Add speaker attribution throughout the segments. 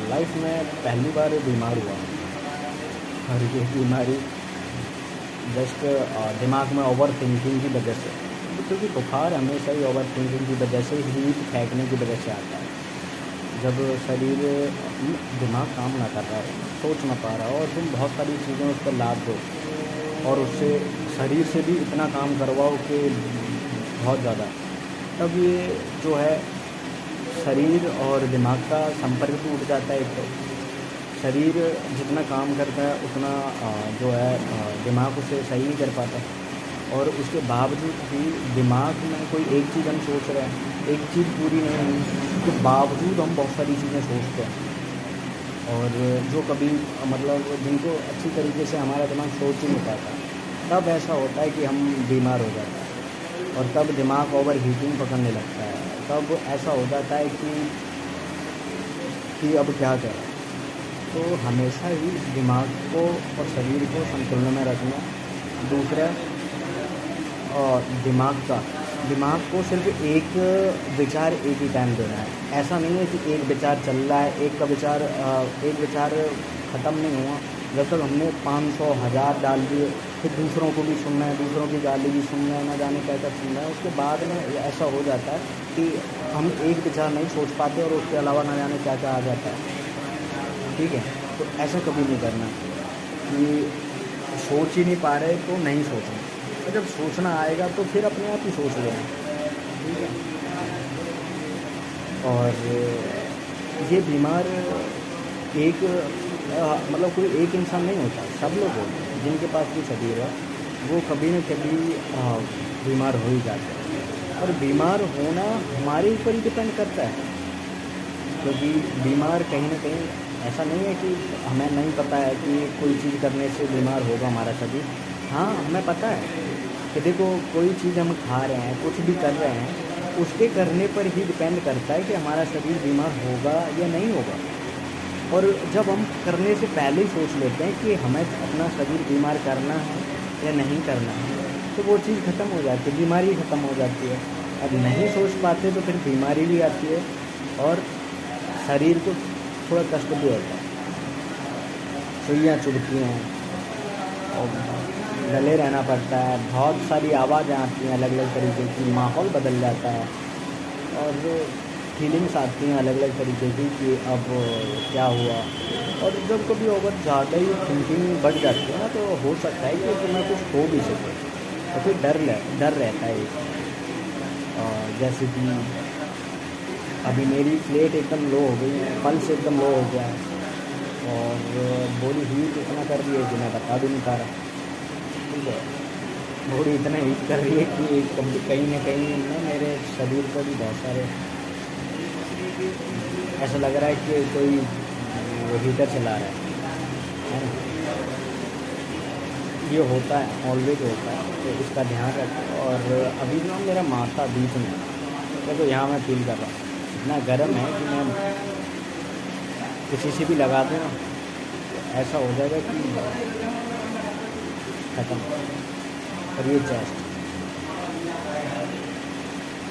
Speaker 1: Life में पहली बार बीमार हुआ और ये बीमारी जस्ट दिमाग में ओवर थिंकिंग की वजह से, क्योंकि बुखार हमेशा ही ओवर थिंकिंग की वजह से, हीट फेंकने की वजह से आता है। जब शरीर दिमाग काम ना कर रहा है, सोच ना पा रहा हो और तुम बहुत सारी चीज़ें उस पर लाद दो और उससे शरीर से भी इतना काम करवाओ कि बहुत ज़्यादा, तब ये जो है शरीर और दिमाग का संपर्क टूट जाता है। तो शरीर जितना काम करता है उतना जो है दिमाग उसे सही नहीं कर पाता, और उसके बावजूद भी दिमाग में कोई एक चीज़ हम सोच रहे हैं, एक चीज़ पूरी नहीं हुई, उसके बावजूद हम बहुत सारी चीज़ें सोचते हैं। और जो कभी मतलब जिनको अच्छी तरीके से हमारा दिमाग सोच ही नहीं पाता, तब ऐसा होता है कि हम बीमार हो जाते हैं और तब दिमाग ओवर हीटिंग पकड़ने लगता है। तब ऐसा हो जाता है कि अब क्या करें। तो हमेशा ही दिमाग को और शरीर को संतुलन में रखना। दूसरा, और दिमाग को सिर्फ एक विचार एक ही टाइम देना है। ऐसा नहीं है कि एक विचार चल रहा है, एक विचार ख़त्म नहीं हुआ, जब तक हमने 500 1000 डाल दिए, फिर दूसरों को भी सुनना है, दूसरों की गाली भी सुनना है, ना जाने क्या क्या सुनना है। उसके बाद में ऐसा हो जाता है कि हम एक विचार नहीं सोच पाते और उसके अलावा ना जाने क्या क्या आ जाता है। ठीक है, तो ऐसा कभी नहीं करना कि सोच ही नहीं पा रहे तो नहीं सोचना, और जब सोचना आएगा तो फिर अपने आप ही सोच लेना। ठीक है, और ये बीमार एक मतलब कोई एक इंसान नहीं होता, सब लोग होते हैं जिनके पास भी शरीर है, वो कभी न कभी बीमार हो ही जाते हैं। और बीमार होना हमारे ऊपर ही डिपेंड करता है, क्योंकि बीमार कहीं ना कहीं ऐसा नहीं है कि हमें नहीं पता है कि कोई चीज़ करने से बीमार होगा हमारा शरीर। हाँ, हमें पता है कि देखो कोई चीज़ हम खा रहे हैं, कुछ भी कर रहे हैं, उसके करने पर ही डिपेंड करता है कि हमारा शरीर बीमार होगा या नहीं होगा। और जब हम करने से पहले ही सोच लेते हैं कि हमें अपना शरीर बीमार करना है या नहीं करना है, तो वो चीज़ ख़त्म हो जाती है, बीमारी ख़त्म हो जाती है। अब नहीं सोच पाते तो फिर बीमारी भी आती है और शरीर को थोड़ा कष्ट भी होता है, सुइयाँ चुभती हैं और डले रहना पड़ता है, बहुत सारी आवाज़ें आती हैं अलग अलग तरीके की, माहौल बदल जाता है और फीलिंग्स आती हैं अलग अलग तरीके की कि अब क्या हुआ। और जब कभी ओवर ज़्यादा ही थिंकिंग बढ़ जाती है ना, तो हो सकता है कि तुम्हें कुछ हो भी सके, तो फिर डर रहता है। जैसे कि अभी मेरी प्लेट एकदम लो हो गई है, पल्स एकदम लो हो गया है और बॉडी हीट इतना कर रही है कि मैं बता भी नहीं पा रहा। ठीक है, बॉडी इतना हीट कर रही है कि कहीं ना कहीं ना मेरे शरीर पर भी बहुत सारे ऐसा लग रहा है कि कोई हीटर चला रहा है ना। ये होता है, ऑलवेज होता है, तो इसका ध्यान रखें। और अभी ना मेरा माथा बीच में, तो यहाँ मैं फील कर रहा हूँ इतना गर्म है कि मैं किसी से भी लगा दूँ ना तो ऐसा हो जाएगा कि ख़त्म। और ये चेस्ट,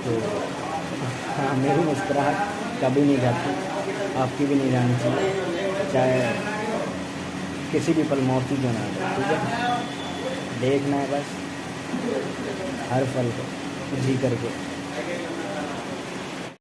Speaker 1: तो हाँ, मेरी मुस्कुराहट कभी नहीं जाती, आपकी भी नहीं जानी चाहिए, चाहे किसी भी पल मौत ही क्यों ना आए। ठीक है, देखना है बस हर पल को जी करके।